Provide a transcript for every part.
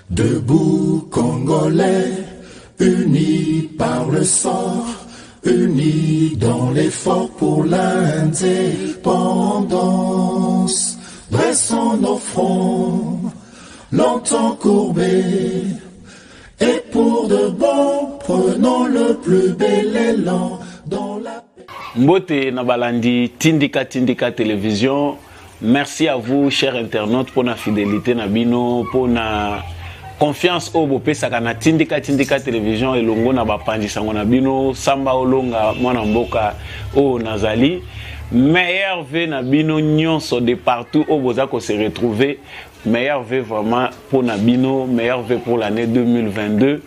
Debout Congolais, unis par le sang, unis dans l'effort pour l'indépendance. Dressons nos fronts, longtemps courbés, et pour de bon, prenons le plus bel élan dans la paix. Mbote Nabalandi, Tindika Télévision. Merci à vous, chers internautes, pour la fidélité Nabino, pour la confiance au Bopé Sakana Tindika Télévision et Longo Nabapandi Sangonabino, Samba Olonga, Mwanamboka, O Nazali. Meilleur V Nabino Nyonso de partout où vous avez se retrouver. Meilleur V vraiment pour Nabino, meilleur V pour l'année 2022.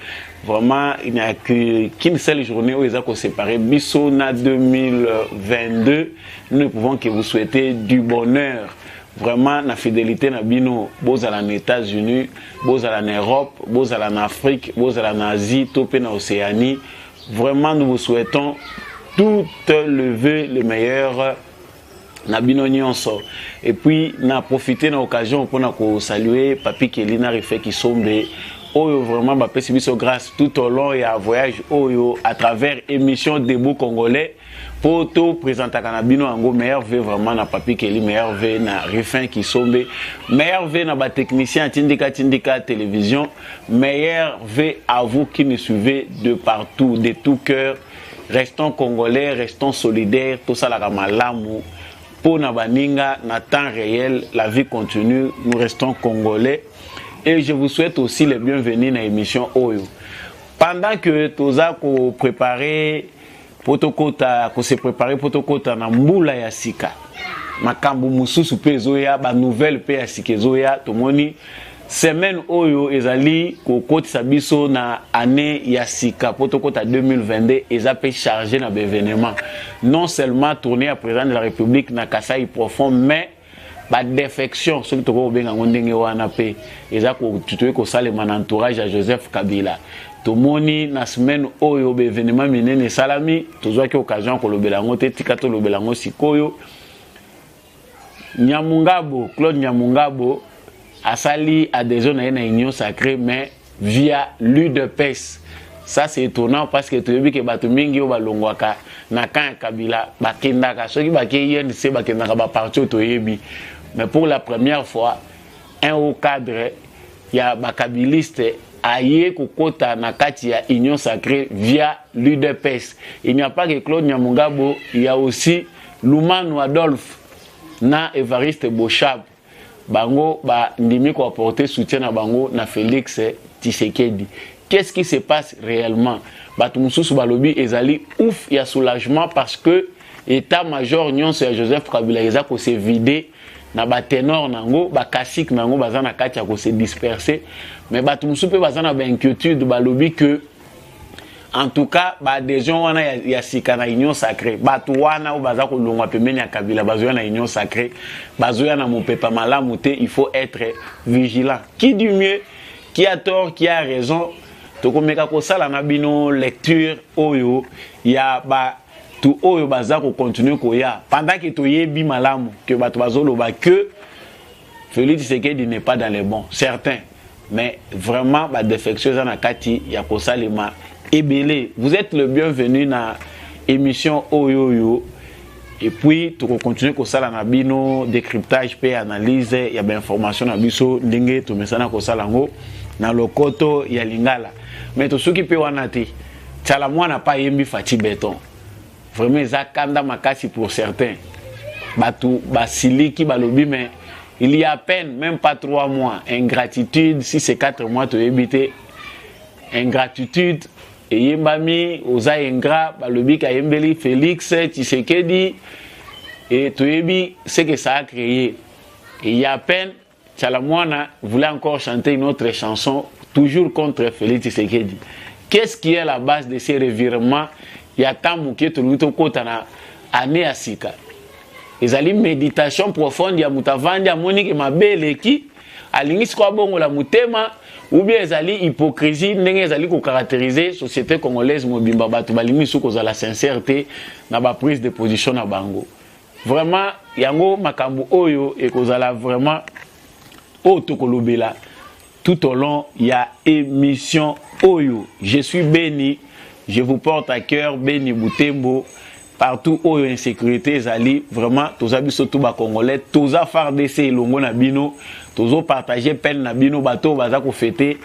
Vraiment, il n'y a qu'une seule journée où ils ont séparé. Bissona 2022. Nous ne pouvons que vous souhaiter du bonheur. Vraiment, la fidélité Nabino, beaux à les États-Unis, beaux à l'Europe, beaux à l'Afrique, beaux à l'Asie, topé en Océanie. Vraiment, nous vous souhaitons tout le vœu, le meilleur. Nabino Nyonso. Et puis, n'a profité de l'occasion pour nous saluer Papi Kelina Refé qui sombe. Oyo vraiment ba pesibiso grâce tout au long et à voyage Oyo à travers émission Debout Congolais pour tout présenter Kanabino Ango meilleur V vraiment na Papi Keli meilleur V na Refin qui sombe meilleur V na ba technicien Tindika Télévision meilleur V à vous qui nous suivez de partout de tout cœur. Restons congolais, restons solidaires, tout ça la malamu pour na baninga na temps réel, la vie continue, nous restons congolais. Et je vous souhaite aussi les bienvenus dans l'émission Oyo. Pendant que Toza ko préparer protokota, ko se préparer protokota na mbula ya sika. Makambu mususu pe zoya, ba nouvelle pe ya sike zoya, tomoni semaine Oyo ezali ko kotisa biso na année ya sika protokota 2022 ezape chargé na événement. Non seulement tourner à président de la République na Kasai profond mais ba défection ce que tu vois bien en ndenge wana pe eza ko tutoye ko salema na entourage à Joseph Kabila tomoni na semaine oyo be événement minene salami tozwa ki occasion ko lobela ngote tika to lobela ngo sikoyo Nyamungabo Claude Nyamungabo asali adhésion na union sacrée mais via l'UDPS. Ça c'est étonnant parce que tu as vu que bato mingi o balongwaka na kan Kabila bakendaka soki bakeyeni se bakendaka ba parti otoyebi. Mais pour la première fois, un haut cadre, il y a un kabiliste aïe kokota na kati ya union sacrée via l'UDPS. Il n'y a pas que Claude Nyamungabo, il y a aussi Lumanu Adolphe na Evariste Bochab. Bango ba ndimi ko apporter soutien na bango na Félix Tshisekedi. Qu'est-ce qui se passe réellement? Batumususu balobi ezali ouf ya soulagement parce que état-major nyonso ya Joseph Kabila eza ko se vider na ba ténor nango ba classique nango bazana kati ya ko se disperser mais batumususu pe bazana ba inquiétude balobi que en tout cas ba adhésion wana ya sika na union sacrée batu wana o baza ko longwa pembeni ya Kabila bazoya na union sacrée bazoya na mopepa malamu te il faut être vigilant. Qui dit mieux, qui a tort, qui a raison? Tokomeka ko sala na bino lecture oyo ya ba tout oyo baza ko continuer ko ya pendant que toyebi malamu que bato bazoloba que Félix Tshisekedi n'est pas dans les bons certains mais vraiment ba défection na kati ya ko salema ebele. Vous êtes le bienvenu na émission oyo et puis tu continuer ko sala na bino décryptage pe analyse ya ba information na biso ndenge to mesana ko sala ngo na lokoto ya lingala mais to soki pe wana te tala mwana pa yembi Fati Béton vraiment za kanda makasi pour certains batu basiliki balobi mais il y a à peine même pas 3 mois ingratitude si c'est 4 mois to yebite ingratitude et yembami oza ingrat balobi ka yembeli Félix Tshisekedi et to yebi ce que ça a créé. Et il y a à peine Tchalamwana voulait encore chanter une autre chanson, toujours contre Félix Tshisekedi. Qu'est-ce qui est la base de ces revirements? Il y a tant de temps année à Sika. Ils ont une méditation profonde, il y a Moutavandi, Monique et ma belle qui, à l'inition de la Moutema, ou bien ils ont hypocrisie, ils ont caractérisé la société congolaise, Mobimba Batu, la sincérité, la prise de position à Bango. Vraiment, il y a un makambu oyo et qu'on a vraiment au tokolobela tout au long il y a émission Oyo. Je suis béni, je vous porte à cœur béni Butembo. Partout où il y a insécurité, Zali, vraiment, tous les surtout les Congolais, tous les FARDC et Longo Nabino, tous les partagés peine Nabino, bateau, bazako fêté,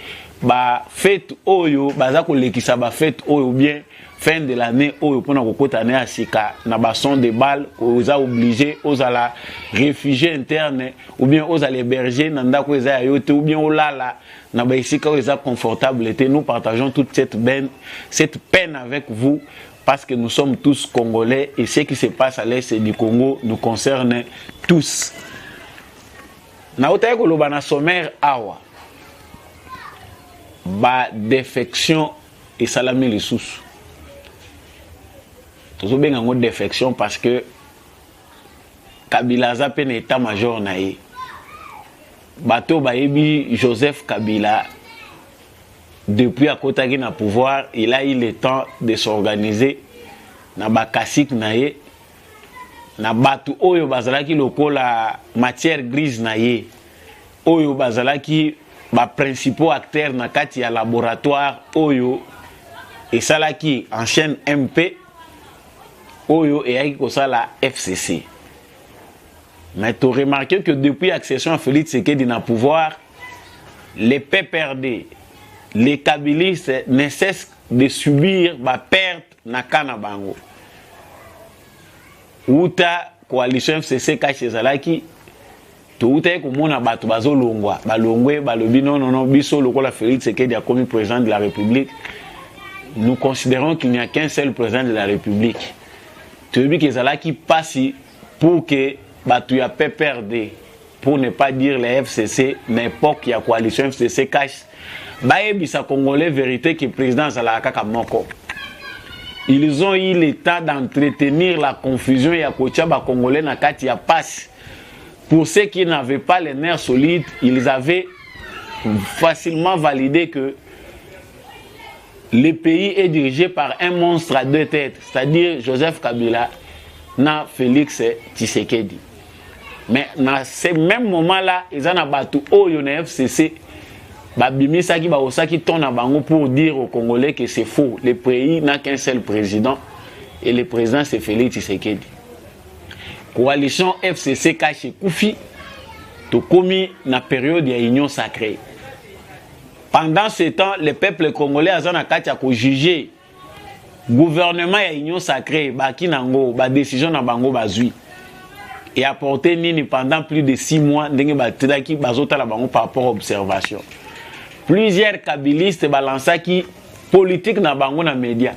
ba fête Oyo, bazako lekisa ba fête Oyo bien, fin de l'année Oyo, pour nous côté à Sika, na basson de balles, aux a obligés, aux a la réfugiés internes, ou bien aux a l'héberger, nanda ko eza yote, ou bien aux lala, na ba Sika aux a confortable, et nous partageons toute cette peine avec vous. Parce que nous sommes tous Congolais et ce qui se passe à l'est du Congo nous concerne tous. Na otaye ko loba na sommaire awa ba défection et salami les sous. Tozo benga ngo défection parce que Kabila za peine état-major na ye. Bato ba yebi Joseph Kabila. Depuis à côté na pouvoir, il a eu le temps de s'organiser na bakasik na ye na batu oyo bazalaki lokola matière grise na ye oyo bazalaki ba principaux acteurs na kati ya laboratoire oyo et salaki en chaîne MP oyo et ayaki kosala FCC. Mais tu remarqué que depuis l'accession à Félix Tshisekedi na pouvoir, les PPRD, les kabilistes ne cessent de subir la perte na kana bango. Uta coalition FCC kache zalaki to uta ko mona batu bazolongwa balongwe balobi non biso lokola Félix Tshisekedi a commis président de la République. Nous considérons qu'il n'y a qu'un seul président de la République. Tu veux que zalaki passe pour que batu ya PPRD, pour ne pas dire les FCC, n'importe qui a coalition FCC cache Baebisa Congolais vérité que le président Zalaka Kamoko. Ils ont eu le temps d'entretenir la confusion et à Kochaba Congolais na kati ya passe. Pour ceux qui n'avaient pas les nerfs solides, ils avaient facilement validé que le pays est dirigé par un monstre à deux têtes, c'est-à-dire Joseph Kabila na Félix Tshisekedi. Mais dans ces mêmes moments-là, ils ont battu au FCC. Babimisaki baosaki tona bango pour dire aux Congolais que c'est faux. Le pays n'a qu'un seul président et le président c'est Félix Tshisekedi. Coalition FCC caché Koufi to komi na période de union sacrée. Pendant ce temps, le peuple congolais a katia ko juger gouvernement et union sacrée baki nango ba décision na bango bazui et apporter nini pendant plus de 6 mois ndenge bataki bazota la bango par rapport à observation. Plusieurs kabilistes balancent qui politique na bango na média.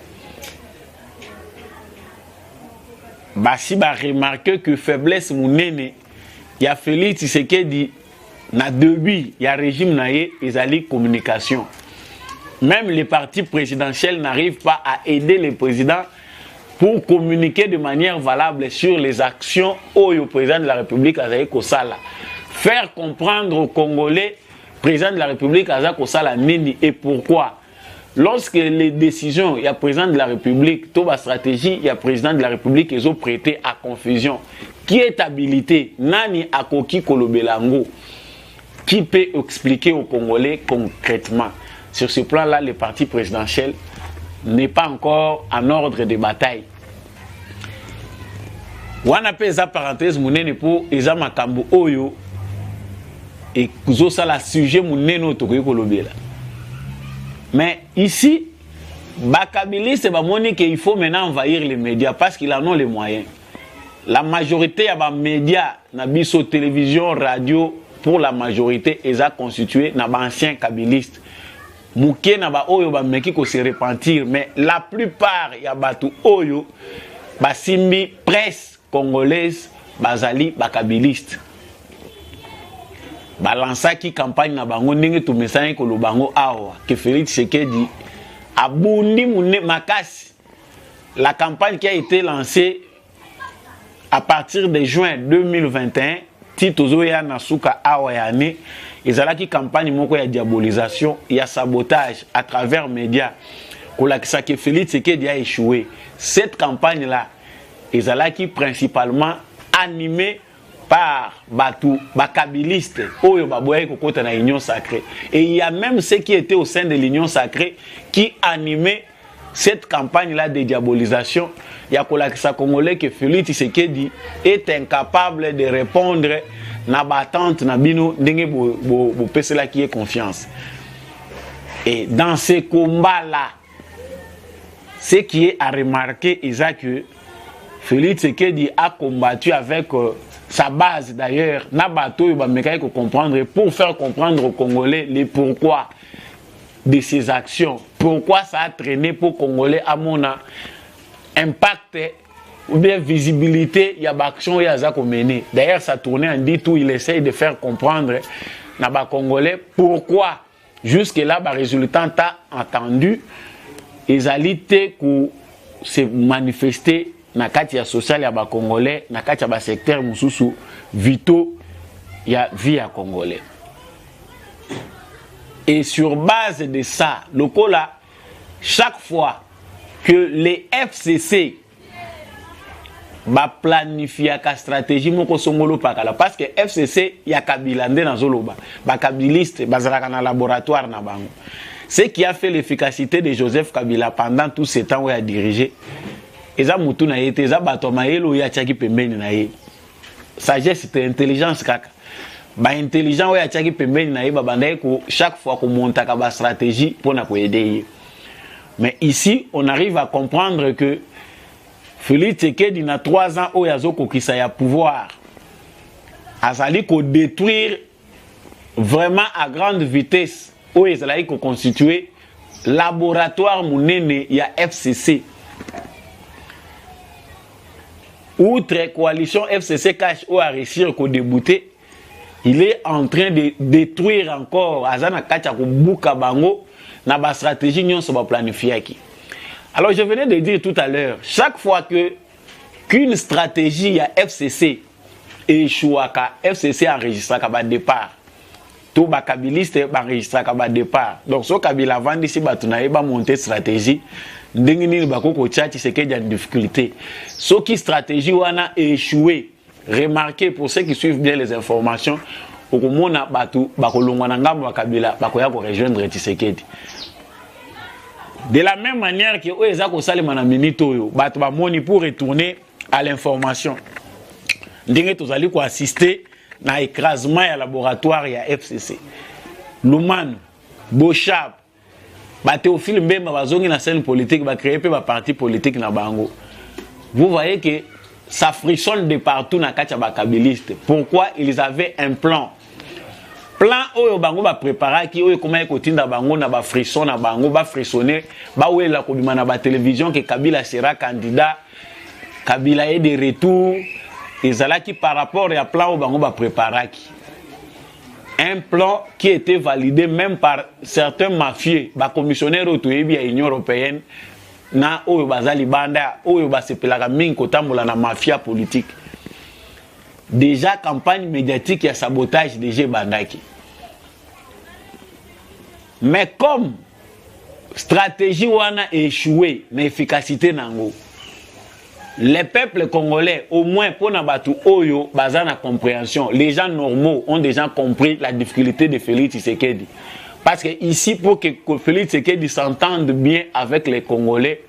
Basi ba remarqué que faiblesse mounene y a Félix Tshisekedi na début y a régime na ye ezali communication. Même les partis présidentiels n'arrivent pas à aider le président pour communiquer de manière valable sur les actions au président de la République azali kosala. Faire comprendre aux Congolais président de la République Azako Sala Nini et pourquoi. Lorsque les décisions, il y a président de la République, Toba stratégie, il y a président de la République, ils ont prêté à confusion. Qui est habilité? Nani Akoki Kolobelango? Qui peut expliquer aux Congolais concrètement? Sur ce plan-là, le parti présidentiel n'est pas encore en ordre de bataille. On appelle ça parenthèse mounene pour Eza Makambo Oyo. Et ça la sujet mais ici Bakabili c'est qu'il faut maintenant envahir les médias parce qu'ils en ont les moyens. La majorité des médias na biso télévision radio pour la majorité est constitué na anciens kabilistes muke na ba oyo ba meki ko se repentir mais la plupart ya batu oyo basimbi presse congolaise bazali bakabiliste. Balansaki campagne na bango ndenge to message ko lo bango awa que Félix Tshisekedi abundi mune makasi. La campagne qui a été lancée à partir de juin 2021 Tito Zoya Nasuka awa yani ezalaki campagne moko ya diabolisation, ya sabotage à travers médias. Kolakisa que Félix Tshisekedi a échoué. Cette campagne là ezalaki principalement animée par Batou, Bakabiliste, Oyo Baboye Kokota na Union Sacrée. Et il y a même ceux qui étaient au sein de l'Union Sacrée qui animaient cette campagne-là de diabolisation. Il y a Kolakisa Congolais que Félix Tshisekedi est incapable de répondre na battante na bino ndenge bo pesela qui est confiance. Et dans ces combats-là, ce qui est à remarquer, c'est que Félix Tshisekedi a combattu avec sa base d'ailleurs, na bateau il va comprendre pour faire comprendre aux Congolais les pourquoi de ses actions, pourquoi ça a traîné pour Congolais à mon impact ou bien visibilité, il y a action il y a mené. D'ailleurs ça tournait en dit où il essaye de faire comprendre na ba Congolais pourquoi jusque là ba résultat t'a entendu les alités pour se manifester na kati ya social ya ba Congolais, na kati ya ba secteur mususu vitaux ya vie ya Congolais. Et sur base de ça, le cola, chaque fois que les FCC va planifier la stratégie moko songolo pakala parce que FCC ya Kabila nde na zoloba, ba kabiliste bazalaka na laboratoire na bango. Ce qui a fait l'efficacité de Joseph Kabila pendant tout ce temps où il a dirigé. Eza mutu na yete, eza bato maelo ya chaki pembeni na ye. Sagesse c'était intelligence kaka. Ba intelligent ouais chaki pembeni na ye ba bandaye ko chaque fois ko montaka ba stratégie pour na ko aider. Mais ici on arrive à comprendre que Félix Tshisekedi na 3 ans où yazo ko kisa ya pouvoir. Azali ko détruire vraiment à grande vitesse où ezali ko constituer laboratoire munene ya FCC. Outre coalition FCC cache ou à réussir qu'au débouté, il est en train de détruire encore Azana Kacha Buka Bango na ba stratégie nyon so ba planifier qui. Alors je venais de dire tout à l'heure, chaque fois qu'une stratégie à FCC échoue, FCC enregistre à départ. Tout ba kabiliste enregistre à départ. Donc so Kabila vandi si batuna ba monter stratégie ndengini ba ko tchati c'est qu'il y a une difficulté. Ce qui stratégie wana échoué. Remarquez pour ceux qui suivent bien les informations, au komona batu bakolongwa na ngambo Kabila bakoya ko rejoindre Tshisekedi. De la même manière que oeza ko salema na minito yo batu ba moni pour retourner à l'information. Ndenge tozali ko assister na écrasement ya laboratoire ya FCC. Lumanu, Bochab, ba Théophile Mbemba bazongi na scène politique ba créer pe ba parti politique na bango. Vous voyez que ça frissonne de partout na kacha ba kabiliste. Pourquoi ils avaient un plan? Plan oyo bango ba préparer ki oyo comment ekotinda bango na ba frisson na bango ba frissonner ba wela ko bima na ba télévision que Kabila sera candidat. Kabila est de retour. Ezalaki par rapport à plan au bango ba préparer ki. Un plan qui était validé même par certains mafieux, ba commissionnaires autoyebi à l'Union européenne na oyo bazali banda oyo basepelaka mingi kotambola na mafia politique. Déjà campagne médiatique et sabotage déjà bandaki. Mais comme stratégie wana échoué na efficacité nango, les peuples congolais, au moins pour Nabatu Oyo, bazana compréhension, les gens normaux ont déjà compris la difficulté de Félix Tshisekedi. Parce que ici, pour que Félix Tshisekedi s'entende bien avec les Congolais,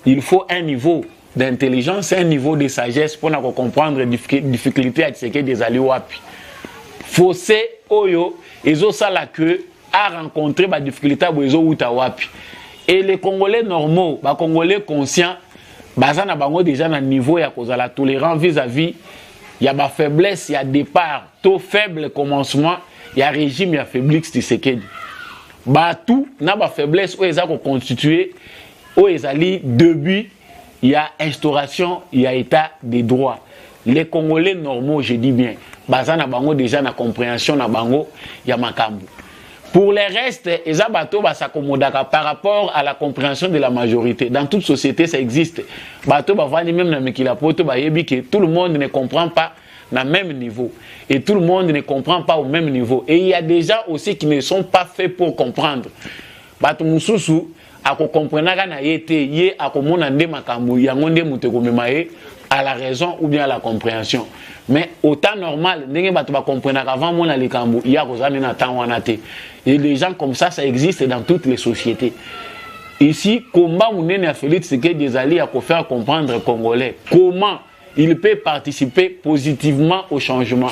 il faut un niveau d'intelligence, un niveau de sagesse pour comprendre les difficultés à Tshisekedi des Aliwapi. Fossé Oyo, ils ont ça la queue à rencontrer des difficultés à Utawapi. Et les Congolais normaux, les Congolais conscients, bazana bango déjà na niveau ya kozala tolérant vis-à-vis il y a ba faiblesse, il y a départ taux faible commencement, il y a régime, il y a Félix Tshisekedi ba tout na ba faiblesse où ils ont constitué où ils ali début il y a instauration, il y a état de droit. Les Congolais normaux, je dis bien bazana bango déjà na compréhension na bango ya makambu. Pour les restes, les bateaux s'accommodent par rapport à la compréhension de la majorité. Dans toute société, ça existe. Bateau même dans que tout le monde ne comprend pas à même niveau. Et tout le monde ne comprend pas au même niveau. Et il y a des gens aussi qui ne sont pas faits pour comprendre. Bateau Moussoussou, ako comprendre na yete ye ako mona nde makambo yango nde mutu komema ye à la raison ou bien à la compréhension. Mais au temps normal, ndenge bato ba comprendre qu'avant mona likambo ya kozana na temps wana te. Et des gens comme ça existe dans toutes les sociétés. Ici, combat mounene a Félix Tshisekedi Ezali à faire comprendre aux Congolais comment il peut participer positivement au changement.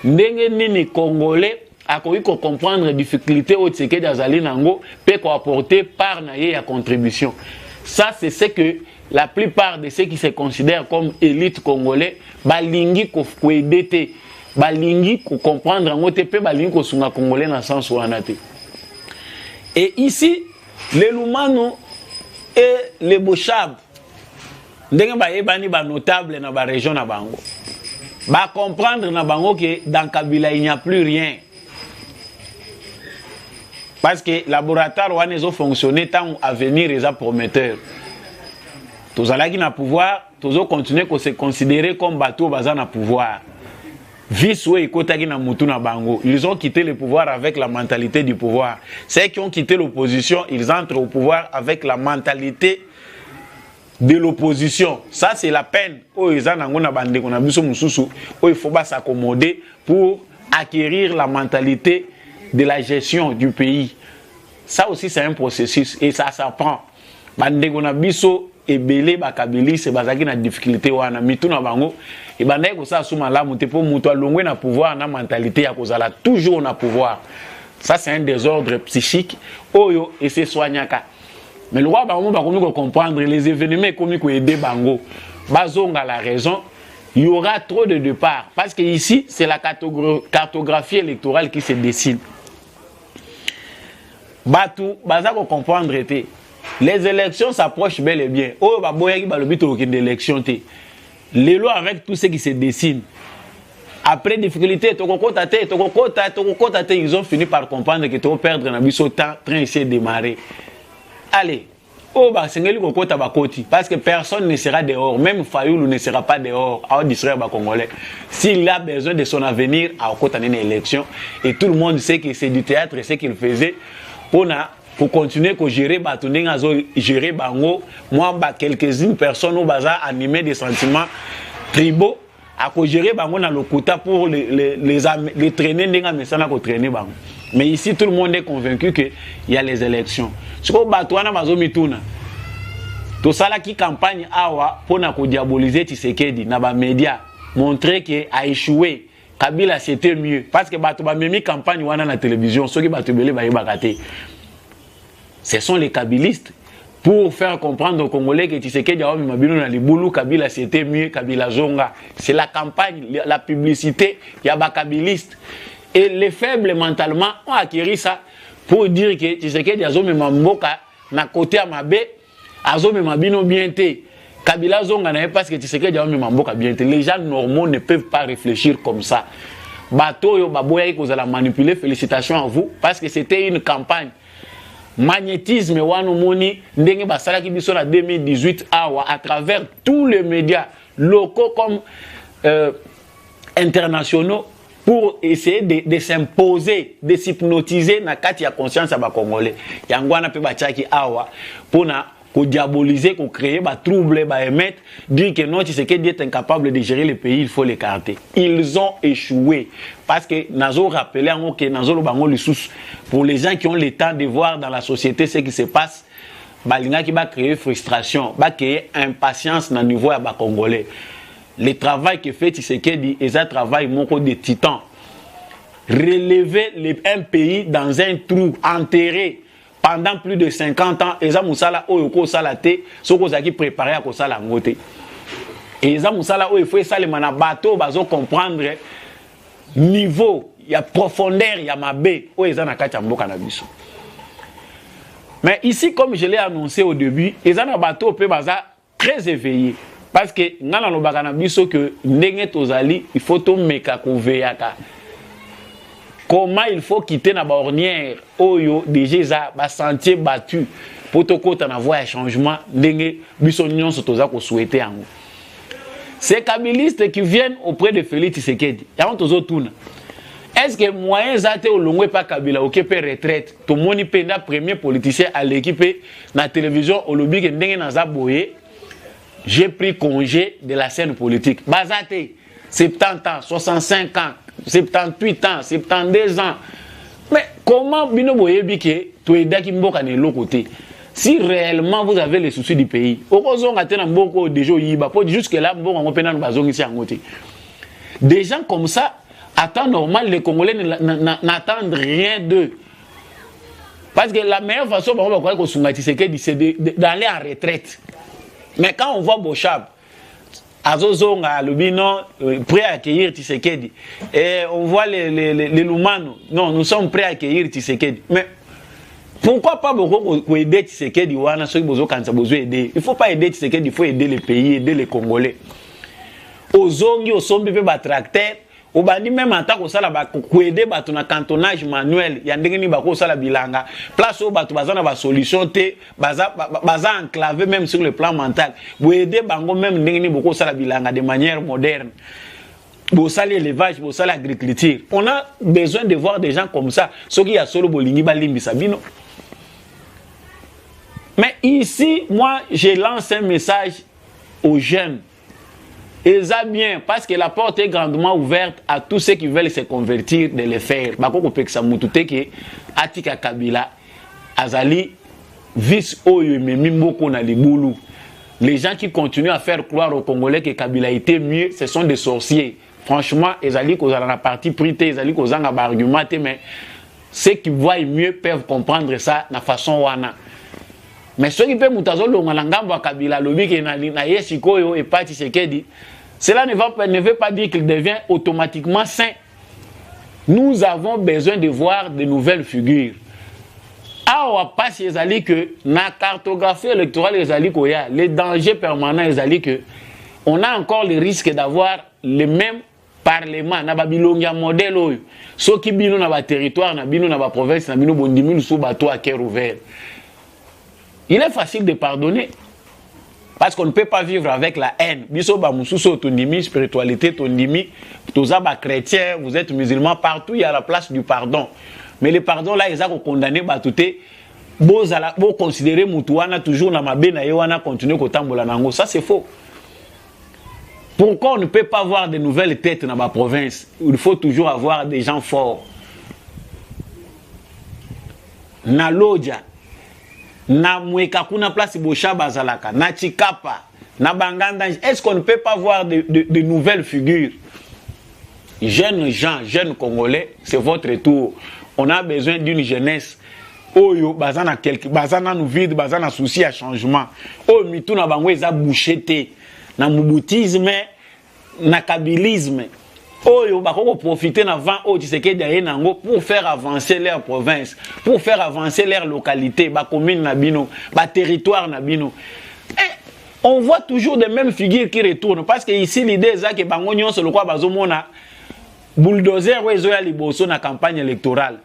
Ndenge nini Congolais a comprendre les difficultés au Tshisekedi Ezali nango peut apporter par naie à contribution. Ça c'est ce que la plupart de ceux qui se considèrent comme élite congolais balingi ko aider balingi ko comprendre ngo te pe balingi ko sunga congolais dans sens wana te. Et ici les Lumano et les Bochab, ndenge ba yebani ba notable na ba région na bango. Ba comprendre na bango que dans Kabila il n'y a plus rien. Parce que laboratoire wana ils ont fonctionné tant à venir les a prometteurs. Tous allons qui na pouvoir, tous ont continué à se considérer comme bateau bazan na pouvoir. Viswe ikotaki na mutu na bango. Ils ont quitté le pouvoir avec la mentalité du pouvoir. Ceux qui ont quitté l'opposition, ils entrent au pouvoir avec la mentalité de l'opposition. Ça c'est la peine. Oh ils ont na bande qu'on a biso mususu. Oh il faut pas s'accommoder pour acquérir la mentalité de la gestion du pays. Ça aussi c'est un processus et ça s'apprend. Bande qu'on a biso et belé bakabili c'est bazaki na difficulté wana mitu na bango et bandai ko sa suma la muté pour mutu alongwe na pouvoir na mentalité ya kozala toujours na pouvoir. Ça c'est un désordre psychique oyo et c'est soignaka. Mais le roi bango bakomi ko comprendre les événements komi ko aider bango bazonga la raison. Il y aura trop de départs parce que ici c'est la cartographie électorale qui se dessine. Batu bazako comprendre été. Les élections s'approchent bel et bien. Oh, bah, boyaki ba lobi to aucune élection te. Les lois avec tout ce qui se dessine. Après difficulté, ils ont fini par comprendre que tu perdre na biso temps train essayer de démarrer. Allez. Oh, bah, sengeli kokota bakoti parce que personne ne sera dehors, même Fayoulou ne sera pas dehors à distraire ba Congolais. S'il a besoin de son avenir à kota une élection et tout le monde sait que c'est du théâtre et ce qu'il faisait pour continuer à gérer gérer bango moi quelques-unes personnes au bazar animées des sentiments tribaux à gérer bango dans le quota pour les traîner traîner bango. Mais ici tout le monde est convaincu que il y a les élections. Ce que batouana bazo mituna tout ça là qui campagne awa pour na ko diaboliser Tshisekedi na ba médias montrer que a échoué. Kabila c'était mieux parce que bato ba memi campagne wana na télévision ceux qui bato belé ba yebakate. Ce sont les kabylistes pour faire comprendre aux Congolais que Tshisekedi a mis Mabino na libulu Kabila c'était mieux Kabila zonga. C'est la campagne, la publicité, il y a des kabylistes. Et les faibles mentalement ont acquis ça pour dire que Tshisekedi a mis Mamboka na côté à Mabé, a mis Mabino bien té. Kabila zonga n'a pas parce que Tshisekedi a mis Mamboka bien té. Les gens normaux ne peuvent pas réfléchir comme ça. Bato yo baboya ko za la manipuler, félicitations à vous parce que c'était une campagne. Magnétisme wano moni ndenge basala ki biso na 2018 awa à travers tous les médias locaux comme internationaux pour essayer de s'imposer, de s'hypnotiser na kati ya conscience ya ba Congolais. Yangwana pe bachaki awa pour na ko diaboliser, ko créer ba trouble, ba émettre, dire que non Tshisekedi est incapable de gérer le pays, il faut l'écarter. Ils ont échoué parce que nazo rappelé en que nazo lo bango lisusu pour les gens qui ont le temps de voir dans la société ce qui se passe, balinga qui va créer frustration, va créer impatience na niveau ya ba Congolais. Le travail que fait Tshisekedi est un travail moko de titan. Relever un pays dans un trou enterré pendant plus de 50 ans, Eza Moussala Oyoko Salate, Sokozaki préparé à Kosala Ngote. Et Eza Moussala Oyoko Salé bateau, bazo comprendre niveau, il y a profondeur, il y a mabé, Eza Nakati Amboka Nabiso. Mais ici, comme je l'ai annoncé au début, Eza na bateau peut baza très éveillé. Parce que Nana Lobaka Nabiso que Ndenge Tozali, il faut to meka kouveyaka. Comment il faut quitter la bornière oyo déjà ba sentier battu pour te côté na voie changement ndenge biso nyonso toza ko souhaiter yango. Ces kabylistes qui viennent auprès de Félix Tshisekedi, ya on tozo tuna. est-ce que moyen zate au longue pas Kabila OK pe retraite tout moni penda premier politicien à l'équipe na télévision au lobby que ndenge na zaboye j'ai pris congé de la scène politique bazate 70 ans 65 ans 78 ans 72 ans mais comment bino boye bike to edaki mboka ne lokote si réellement vous avez les soucis du pays okozonga tena mboko déjà yiba pour jusque là mboko ngo pena bazongi si ngote des gens comme ça à temps normal, les Congolais n'attendent rien d'eux. Parce que la meilleure façon pour croire que c'est d'aller en retraite. Mais quand on voit Bochab, Azozonga, Lubino, prêt à accueillir Tshisekedi, et on voit les Lumano, non, nous sommes prêts à accueillir Tshisekedi. Mais pourquoi pas beaucoup aider Tshisekedi? Il ne faut pas aider Tshisekedi, il faut aider les pays, aider les Congolais. Aux zongi, aux zombies, aux tracteurs. Au bandi même en tant que ça là aider batu na cantonnage manuel ya ndenge ni bako sala bilanga place au batu bazana ba solution te baza enclavé même sur le plan mental pour aider bango même ndenge ni bako sala bilanga de manière moderne pour ça l'élevage pour ça l'agriculture on a besoin de voir des gens comme ça ceux qui a solo bolingi balimbi sabino. Mais ici moi je lance un message aux jeunes. Et ça bien, parce que la porte est grandement ouverte à tous ceux qui veulent se convertir de le faire. Bako peksa mutute ke atika Kabila azali vis oyo memi mboko na libulu. Les gens qui continuent à faire croire aux Congolais que Kabila était mieux, ce sont des sorciers. Franchement, ezali ko zala na parti prité, ezali ko zanga ba argument mais ceux qui voient mieux peuvent comprendre ça na façon wana. Mais ceux qui peuvent mutazo longa na ngambo Kabila lobi ke na yesikoyo et parti Tshisekedi. Cela ne veut pas dire qu'il devient automatiquement saint. Nous avons besoin de voir de nouvelles figures. Ah, pas si que la cartographie électorale les dangers permanents que on a encore le risque d'avoir le même parlement na babilongia modèle ceux qui bino na ba territoire na bino na ba province na bino bondimi sous bateau à cœur ouvert. Il est facile de pardonner. Parce qu'on ne peut pas vivre avec la haine. Biso ba mususo tondimi spiritualité tondimi toza ba chrétien, vous êtes musulman partout il y a la place du pardon. Mais le pardon là ils ont condamné batouté bozala bo considérer mutuana toujours na mabe na yewana continuer ko tambola nango ça c'est faux. Pourquoi on ne peut pas avoir de nouvelles têtes dans ma province? Il faut toujours avoir des gens forts. Na Lodja na mweka kuna place Bochaba Zalaka, na Chikapa, na Banganda, est-ce qu'on ne peut pas voir de nouvelles figures? Jeunes gens, jeunes Congolais, c'est votre tour. On a besoin d'une jeunesse. Oyo, bazana quelque, bazana nous vide, bazana souci à changement. Oh, mitou na bangwe za boucheté, na muboutisme, na kabilisme. Oyo bakoko profiter na vent au Tshisekedi nango pour faire avancer leur province, pour faire avancer leur localité, ba commune na bino, ba territoire na bino. Et on voit toujours les mêmes figures qui retournent parce que ici l'idée est que bango nyonso lokwa bazomona bulldozer wezo ya liboso na campagne électorale.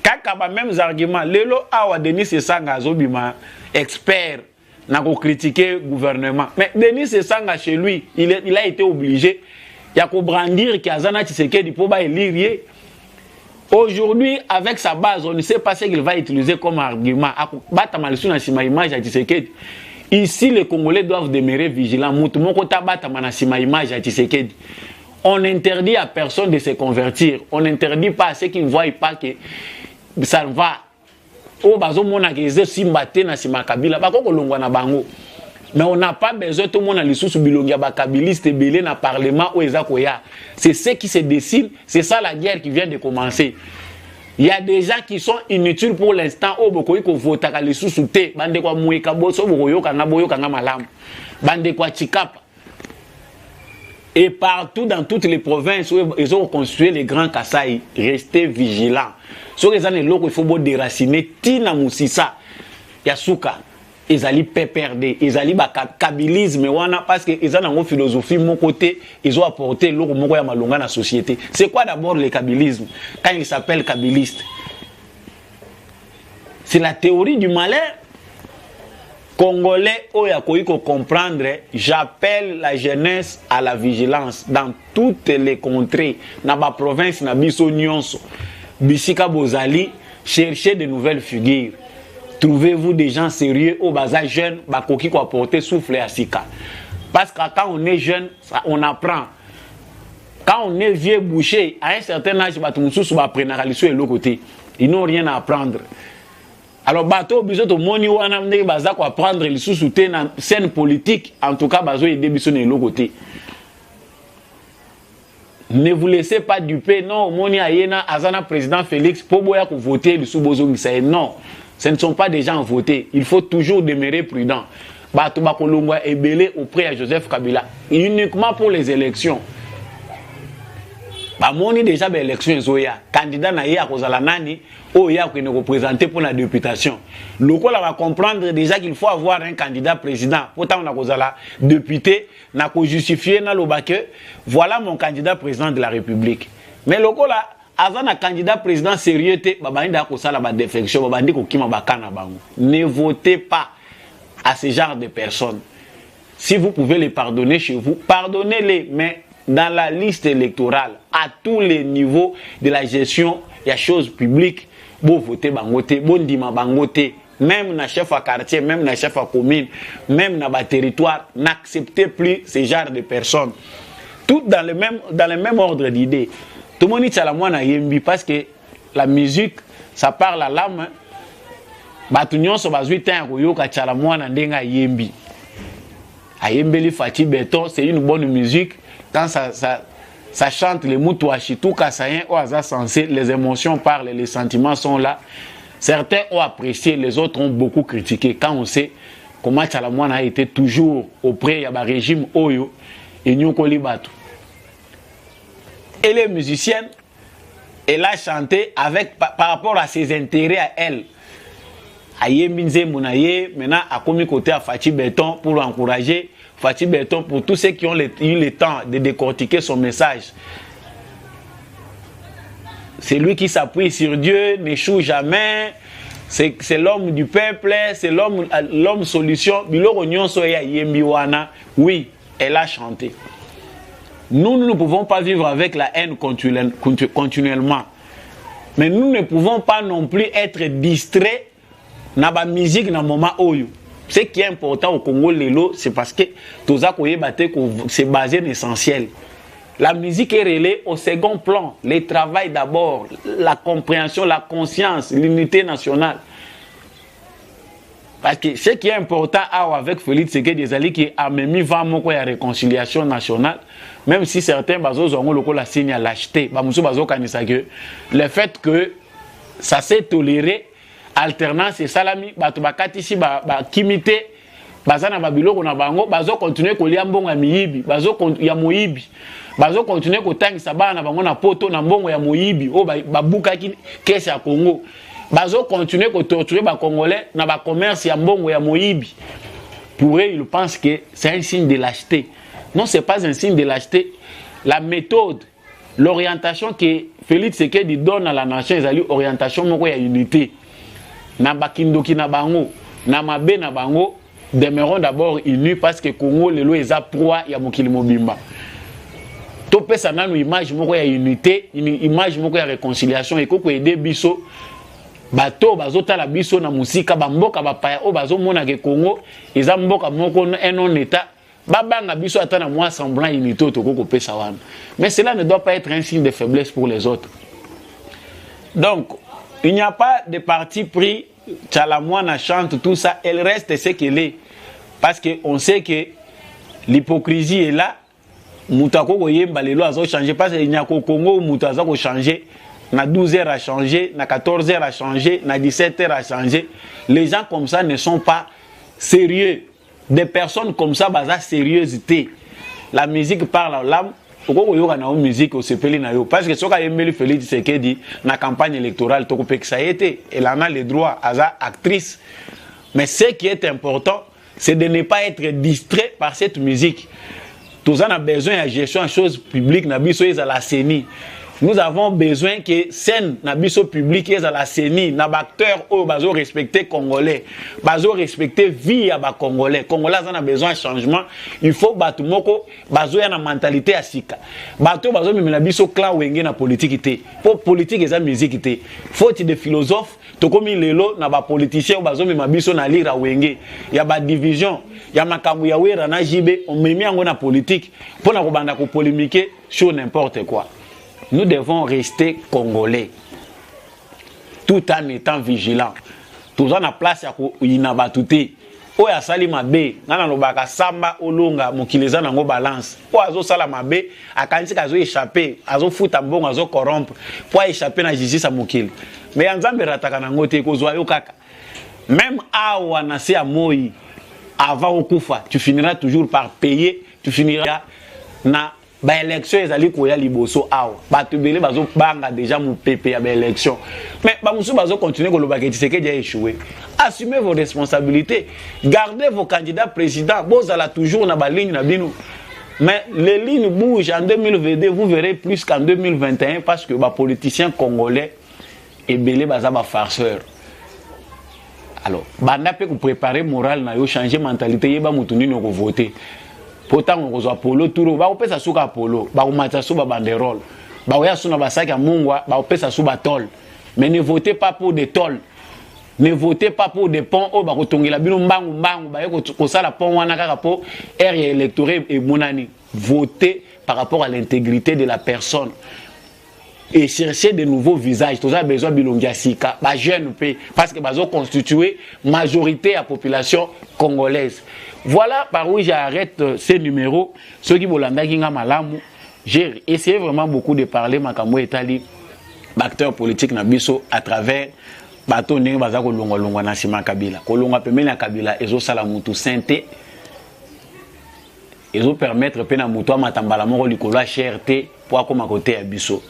Kaka ba mêmes arguments, lelo awa Denis Sesanga azobima expert na ko critiquer gouvernement. Mais Denis Sesanga chez lui, il a été obligé il y a qu'à brandir qu'il y a Tshisekedi pour élire. Aujourd'hui, avec sa base, on ne sait pas ce qu'il va utiliser comme argument. Ici, les Congolais doivent demeurer vigilants. On interdit à personne de se convertir. On n'interdit pas à ceux qui ne voient pas que ça va. Mais on n'a pas besoin tout le monde à l'issue sous bilongia bakabiliste belé na parlement ou ezakoya. C'est ce qui se dessine, c'est ça la guerre qui vient de commencer. Il y a des gens qui sont inutiles pour l'instant au bokoyi ko vota ka l'issue sous té bande kwa mueka boso bokoyo kanga boyo kanga malam. Bande kwa Chikapa. Et partout dans toutes les provinces où ils ont construit les grands Kasaï, restez vigilants. Sur les années locaux, il faut déraciner Tina Moussissa, Yasuka. Ils allaient perdre, ils allaient kabilisme parce que ils ont une philosophie mon côté, ils ont apporté leur moko ya malonga na société. C'est quoi d'abord le kabilisme quand il s'appelle kabiliste? C'est la théorie du malheur. Congolais, comprendre, j'appelle la jeunesse à la vigilance dans toutes les contrées, dans ma province, dans Biso Nyonso, Bisika Bozali, cherchez de nouvelles figures. Trouvez-vous des gens sérieux au bas jeunes, qui peuvent apporter souffle à Sika. Parce que quand on est jeune, on apprend. Quand on est vieux bouché, à un certain âge, ils n'ont rien à apprendre. Alors, bateau, biso moni wana ndenge baza ko apprendre les sous-souté na scène politique, en tout cas bazo aider biso na l'autre côté. Ne vous laissez pas duper, non, moni ayena azana président Félix pour boya ko voter le sous-bozo ngisa. Non, ce ne sont pas des gens votés. Il faut toujours demeurer prudent. Bato bakolongwa ebele auprès de Joseph Kabila, uniquement pour les élections. Bah moni déjà ben élection zoya candidat na ya kozala nani o ya ko ne représenter pour la députation. Loko là va comprendre déjà qu'il faut avoir un candidat président pour tant na kozala député na ko justifier na lobake voilà mon candidat président de la République. Mais loko là avant un candidat président sérieux te babanda ko sala ba défection babandi ko kima bakana bango. Ne votez pas à ce genre de personnes. Si vous pouvez les pardonner chez vous, pardonnez-les, mais dans la liste électorale, à tous les niveaux de la gestion, il y a choses publiques, bon voter bangote, bon dima bangote, même na chef à quartier, même na chef à commune, même na ba territoire, n'acceptez plus ce genre de personnes. Tout dans le même ordre d'idées. Tout le monde dit la moi na yembi parce que la musique, ça parle à l'âme. Batunyon so bazui tan koyo ka chala moi na ndenga yembi. Ayembeli Fati Beton, c'est une bonne musique. Quand ça chante les moutouachi, tout kassayen, au hasard sensé, les émotions parlent, les sentiments sont là. Certains ont apprécié, les autres ont beaucoup critiqué. Quand on sait comment Tchalamouane a été toujours auprès du régime Oyo et Nyokoli Batu. Elle est musicienne, elle a chanté avec, par rapport à ses intérêts à elle. Aye Minze Mounaye, maintenant à commis côté à Fati Beton pour l'encourager. Fati Beton pour tous ceux qui ont eu le temps de décortiquer son message. C'est lui qui s'appuie sur Dieu, n'échoue jamais. C'est l'homme du peuple, c'est l'homme solution. Oui, elle a chanté. Nous ne pouvons pas vivre avec la haine continuellement. Mais nous ne pouvons pas non plus être distraits dans la musique dans le moment où. Ce qui est important au Congo, c'est parce que c'est basé sur l'essentiel. La musique est relée au second plan. Le travail d'abord, la compréhension, la conscience, l'unité nationale. Parce que ce qui est important avec Félix Tshisekedi qui a mis la réconciliation nationale, même si certains ont la signe à l'acheter, le fait que ça s'est toléré, alternance et salami bato bakati si kimité bazana babiloko na bango bazo continuer kolia mbongo ya miyibi bazo ya moyibi bazo continuer kotangisa bana bango na poto na mbongo ya moyibi o babukaki kesi ya Congo bazo continuer ko torturer ba congolais na ba commerce ya mbongo ya moyibi. Pour eux ils pensent que c'est un signe de lâcheté. Non, c'est pas un signe de lâcheté. La méthode, l'orientation que Félix Tshisekedi donne à la nation, c'est l'orientation moko ya unité. Na bakindoki na bango, na mabe na bango, demeurons d'abord unis parce que Congo lelo eza proie ya mokili mobimba. To pesa nanu image moko ya unité, image moko ya réconciliation et ko aider biso bato bazota la biso na musika bamboka bapaya o bazomona ke Congo eza mboka moko un non état babanga biso ata na moi semblant unité to ko pesa wana. Mais cela ne doit pas être un signe de faiblesse pour les autres. Donc il n'y a pas de parti pris, Tchalamouane chante tout ça, elle reste ce qu'elle est. Parce qu'on sait que l'hypocrisie est là. Moutako Goyemba Lelo a changé. Parce qu'il n'y a qu'au Congo où Moutako a changé. Na 12h a changé, na 14h a changé, na 17h a changé. Les gens comme ça ne sont pas sérieux. Des personnes comme ça, basa sérieuxité. La musique parle à l'âme. Pourquoi vous avez une musique au CPL? Parce que ce qu'a aimé Félix Tshisekedi dans la campagne électorale, ça a été, elle en a le droit à sa actrice. Mais ce qui est important, c'est de ne pas être distrait par cette musique. Tout ça a besoin de gestion de choses publiques, na biso à la CENI. Nous avons besoin que scène na biso public et à la CENI, na acteurs au bazo respecter congolais, bazo respecter vie à ba congolais. Congolais en a besoin de changement. Il faut batu moko bazo ya na mentalité à sika. Batu bazo mi na biso clan wenge na politique té. Pour politique et musique té. Faut des philosophes to komi lelo na ba politiciens bazo mi mabiso na lira wenge. Ya ba division, ya makambu ya wera na jibe, on memi yango na politique pour na ko banda ko polémiquer sur n'importe quoi. Nous devons rester congolais tout en étant vigilants. Tout en a place à inabatute. O ya sali mabe, nana lobaka samba olonga mokileza nango balance. Po azo sala mabe, akanisi kazo échapper, azo futa mbongo azo corrompre, po échapper na justice a mokili. Mais nzambe rataka nango te kozwa yo kaka. Même awa na se amoi avant okufa, tu finiras toujours par payer, tu finiras na ba élection ezali koya liboso awa bato belé bazo banga déjà mon pépé ya ba élection mais ba musu bazo continuer ko lobaka Tshisekedi a échoué. Assumez vos responsabilités, gardez vos candidats présidents, bozala toujours na ba ligne na bino, mais les lignes bougent en 2022, vous verrez plus qu'en 2021 parce que ba politiciens congolais et belé baza ba farceur. Alors banda pe ko préparer moral na yo, changer mentalité yeba mutuni no ko voter. Pourtant on reçoit polo turo ba opesa suka polo ba umata suba banderole ba oya suna basaki ya mungwa ba opesa suba tol. Mais ne votez pas pour des tolls, ne votez pas pour des ponts o ba kotongela bino mbangu mbangu ba ko sala pont wana kaka po area électorale et monani. Votez par rapport à l'intégrité de la personne et chercher de nouveaux visages. Tout ça besoin bilongia sika ba jeune pe parce que bazo constituer majorité à population congolaise. Voilà par où j'arrête ces numéros. Ceux qui volanda kinga malamu, j'ai essayé vraiment beaucoup de parler makambo etali acteurs politiques na biso à travers bato ndenge baza ko longwa longwa na sima Kabila. Ko longwa pemeli na Kabila ezo sala mutu sainté. Ezo permettre pe na mutu matambala moko likolo cherté pour akoma côté ya biso.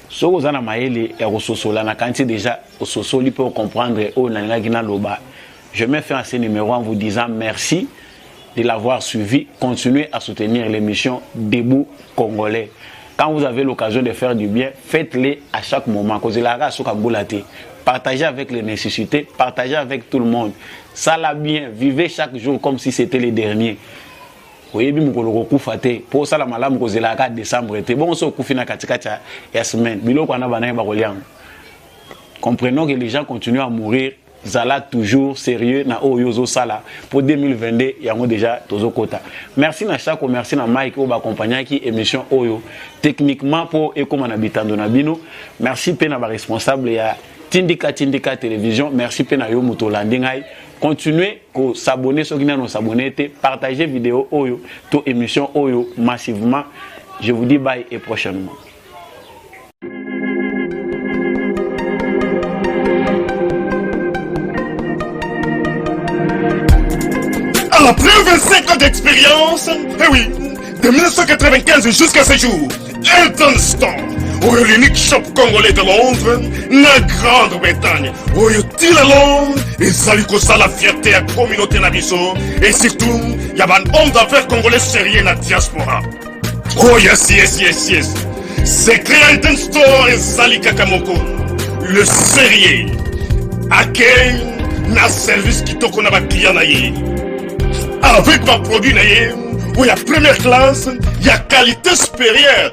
So ozana maele ya kososola na kanti déjà ososoli pour comprendre o na nga kina loba. Je me fais à ce numéro en vous disant merci de l'avoir suivi. Continuez à soutenir l'émission Debout Congolais. Quand vous avez l'occasion de faire du bien, faites-le à chaque moment. Partagez avec les nécessités, partagez avec tout le monde. Ça l'a bien, vivez chaque jour comme si c'était le dernier. Vous pour ça la malam cause la 4 décembre était bon so kufina katika ya semaine biloko ana bana ba koliang. Comprenons que les gens continuent à mourir. Zala toujours sérieux na oyozo sala pour 2022 yango déjà tozo kota. Merci na chaque merci na Mike ou ba accompagner qui émission oyo techniquement pour ekoma na bitando na bino. Merci pe na ba responsable ya Tindika télévision. Merci pe na yo muto landingai. Continuez à s'abonner ceux qui n'ont s'abonner, partagez vidéo oyo to émission oyo massivement. Je vous dis bye et prochainement. Après 25 ans d'expérience, eh oui, de 1995 jusqu'à ce jour, instant, au l'unique shop congolais de Londres, la Grande-Bretagne, où il y a Londres, et ça lui cause la fierté à la communauté nabiso, et surtout, il y a un homme d'affaires congolais sérieux dans la diaspora. Oh yes, yes, yes, yes. C'est Creatin Store et Sali Kakamoko, le sérieux, accueil, na service qui t'a qu'on a client naïe. Avec ma produit, il y a première classe, il y a qualité supérieure.